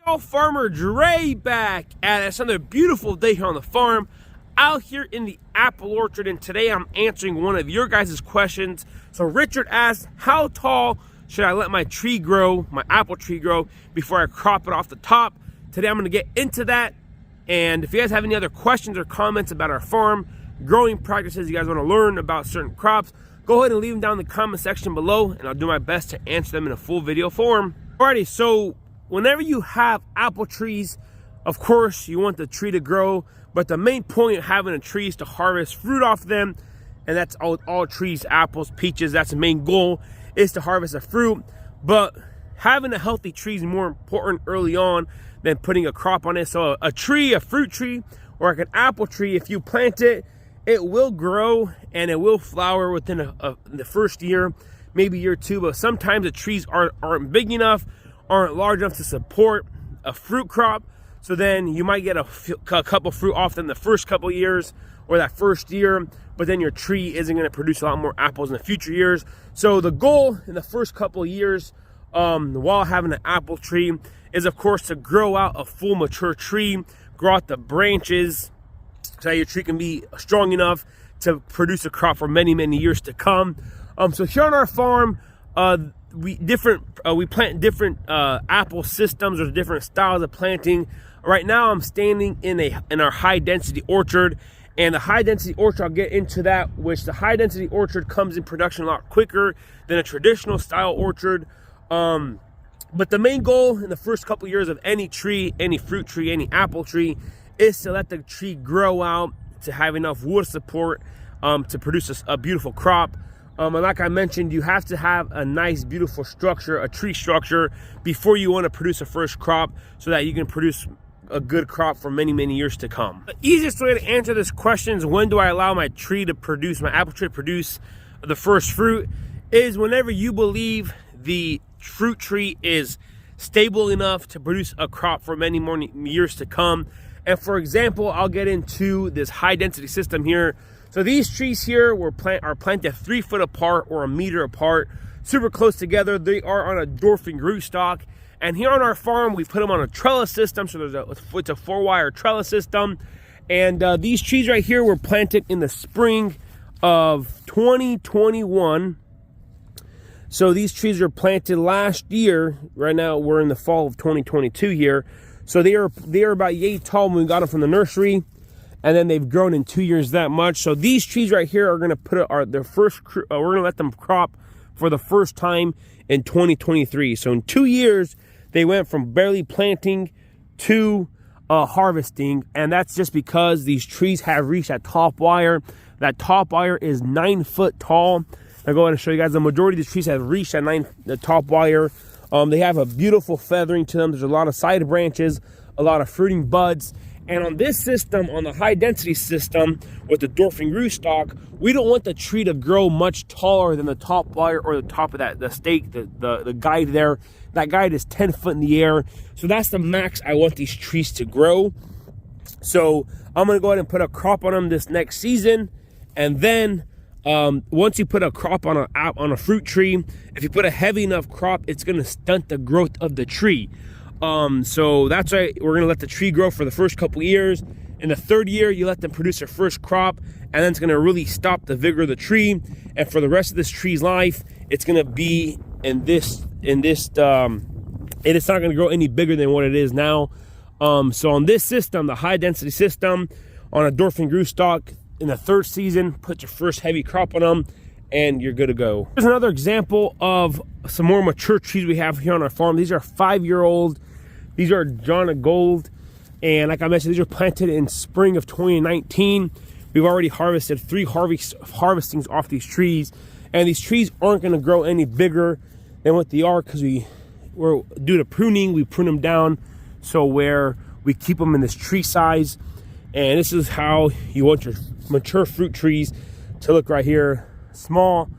Y'all, Farmer Dre back at another beautiful day here on the farm, out here in the apple orchard, and today I'm answering one of your guys' questions. So Richard asked, how tall should I let my tree grow, my apple tree grow, before I crop it off the top? Today I'm going to get into that, and if you guys have any other questions or comments about our farm, growing practices, you guys want to learn about certain crops, go ahead and leave them down in the comment section below, and I'll do my best to answer them in a full video form. Alrighty, so whenever you have apple trees, of course, you want the tree to grow, but the main point of having a tree is to harvest fruit off them, and that's all trees, apples, peaches, that's the main goal, is to harvest the fruit. But having a healthy tree is more important early on than putting a crop on it. So a tree, a fruit tree, or like an apple tree, if you plant it, it will grow and it will flower within the first year, maybe year two, but sometimes the trees aren't big enough, aren't large enough to support a fruit crop. So then you might get a couple fruit off them the first couple years or that first year, but then your tree isn't going to produce a lot more apples in the future years. So the goal in the first couple of years while having an apple tree is, of course, to grow out a full mature tree, grow out the branches so that your tree can be strong enough to produce a crop for many, many years to come. So here on our farm, we plant different apple systems or different styles of planting. Right now I'm standing in our high density orchard, and the high density orchard, I'll get into that, which the high density orchard comes in production a lot quicker than a traditional style orchard. But the main goal in the first couple years of any tree, any fruit tree, any apple tree, is to let the tree grow out to have enough wood support to produce a beautiful crop. And like I mentioned, you have to have a nice, beautiful structure, a tree structure, before you want to produce a first crop, so that you can produce a good crop for many, many years to come. The easiest way to answer this question is, when do I allow my tree to produce, my apple tree to produce the first fruit, is whenever you believe the fruit tree is stable enough to produce a crop for many more years to come. And for example, I'll get into this high density system here. So these trees here are planted 3 foot apart or 1 meter apart, super close together. They are on a dwarfing rootstock. And here on our farm, we put them on a trellis system. So it's a 4-wire trellis system. And these trees right here were planted in the spring of 2021. So these trees were planted last year. Right now we're in the fall of 2022 here. So they are about yay tall when we got them from the nursery, and then they've grown in 2 years that much. So these trees right here are going to put their first. We're going to let them crop for the first time in 2023. So in 2 years, they went from barely planting to harvesting, and that's just because these trees have reached that top wire. That top wire is 9 foot tall. I'll go ahead and show you guys. The majority of these trees have reached the top wire. They have a beautiful feathering to them. There's a lot of side branches, a lot of fruiting buds. And on this system, on the high density system with the dwarfing rootstock, we don't want the tree to grow much taller than the top wire or the top of the stake, the guide there. That guide is 10 foot in the air. So that's the max I want these trees to grow. So I'm going to go ahead and put a crop on them this next season. And then once you put a crop on a fruit tree, if you put a heavy enough crop, it's going to stunt the growth of the tree. So that's why we're going to let the tree grow for the first couple years. In the third year, you let them produce their first crop, and then it's going to really stop the vigor of the tree. And for the rest of this tree's life, it's going to be and it's not going to grow any bigger than what it is now. So on this system, the high density system, on a dwarfing rootstock, in the third season, put your first heavy crop on them, and you're good to go. Here's another example of some more mature trees we have here on our farm. These are 5-year-old. These are John of Gold, and like I mentioned, these are planted in spring of 2019. We've already harvested 3 harvestings off these trees, and these trees aren't going to grow any bigger than what they are, because we're due to pruning. We prune them down so where we keep them in this tree size. And this is how you want your mature fruit trees to look right here. Small,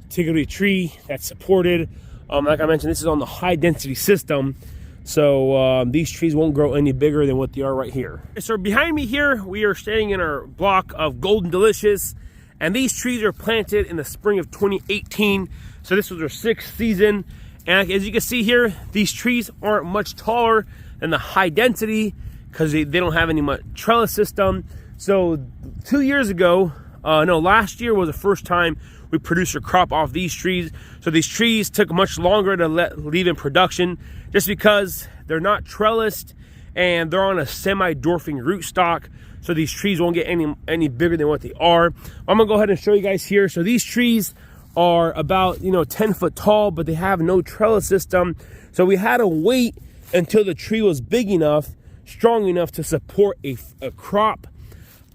particularly tree that's supported. Like I mentioned, this is on the high density system. So these trees won't grow any bigger than what they are right here. So behind me here, we are standing in our block of Golden Delicious. And these trees are planted in the spring of 2018. So this was our 6th season. And as you can see here, these trees aren't much taller than the high density because they don't have any much trellis system. So 2 years ago, last year was the first time we produced a crop off these trees. So these trees took much longer to leave in production just because they're not trellised and they're on a semi-dwarfing rootstock. So these trees won't get any bigger than what they are. I'm gonna go ahead and show you guys here. So these trees are about 10 foot tall, but they have no trellis system. So we had to wait until the tree was big enough, strong enough to support a crop.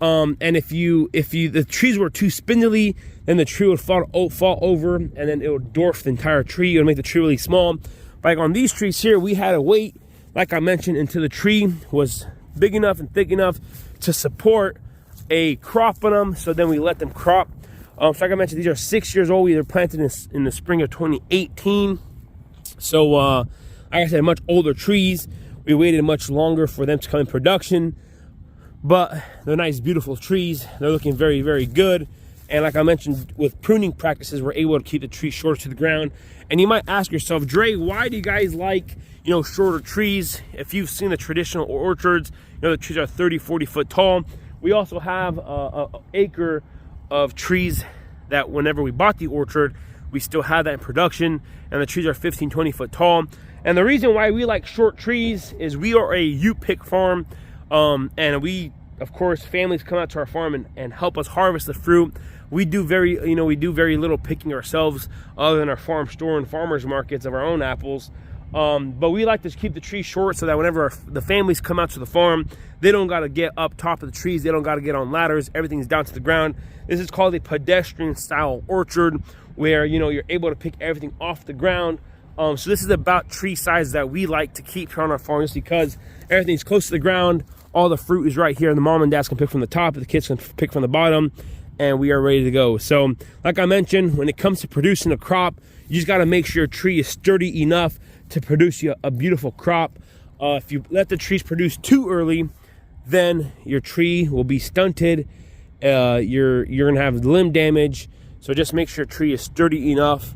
And if the trees were too spindly, then the tree would fall over, and then it would dwarf the entire tree. It would make the tree really small. Like on these trees here, we had to wait, like I mentioned, until the tree was big enough and thick enough to support a crop on them. So then we let them crop. So like I mentioned, these are 6 years old. We were planted in the spring of 2018. So like I said, much older trees. We waited much longer for them to come in production. But they're nice, beautiful trees. They're looking very, very good. And like I mentioned, with pruning practices, we're able to keep the tree shorter to the ground. And you might ask yourself, Dre, why do you guys like, shorter trees? If you've seen the traditional orchards, the trees are 30, 40 foot tall. We also have an acre of trees that whenever we bought the orchard, we still have that in production. And the trees are 15, 20 foot tall. And the reason why we like short trees is we are a U-pick farm. And we, of course, families come out to our farm and help us harvest the fruit. We do very little picking ourselves other than our farm store and farmers markets of our own apples. But we like to keep the trees short so that whenever the families come out to the farm, they don't got to get up top of the trees. They don't got to get on ladders. Everything's down to the ground. This is called a pedestrian style orchard where, you're able to pick everything off the ground. So this is about tree size that we like to keep here on our farm, just because everything's close to the ground. All the fruit is right here. The mom and dads can pick from the top, the kids can pick from the bottom, and we are ready to go. So like I mentioned, when it comes to producing a crop, you just got to make sure your tree is sturdy enough to produce you a beautiful crop. If you let the trees produce too early, then your tree will be stunted. You're gonna have limb damage. So just make sure your tree is sturdy enough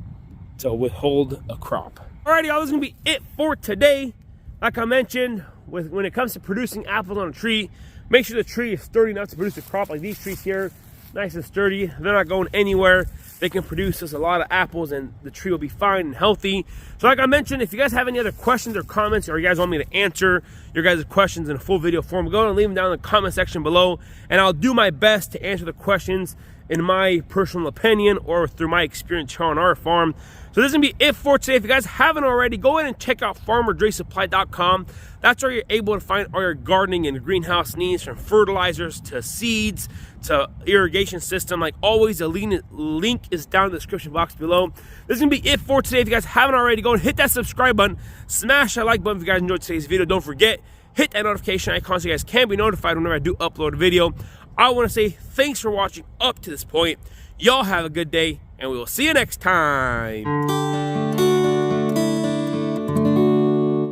to withhold a crop. Alrighty, y'all, this is gonna be it for today. Like I mentioned, when it comes to producing apples on a tree, make sure the tree is sturdy enough to produce a crop. Like these trees here, nice and sturdy. They're not going anywhere. They can produce us a lot of apples and the tree will be fine and healthy. So like I mentioned, if you guys have any other questions or comments, or you guys want me to answer your guys' questions in a full video form, go ahead and leave them down in the comment section below, and I'll do my best to answer the questions in my personal opinion or through my experience here on our farm. So this is gonna be it for today. If you guys haven't already, go ahead and check out farmerdresupply.com. That's where you're able to find all your gardening and greenhouse needs, from fertilizers to seeds to irrigation system. Like always, the link is down in the description box below. This is gonna be it for today. If you guys haven't already, go and hit that subscribe button, smash that like button if you guys enjoyed today's video. Don't forget, hit that notification icon so you guys can be notified whenever I do upload a video. I want to say thanks for watching up to this point. Y'all have a good day, and we will see you next time.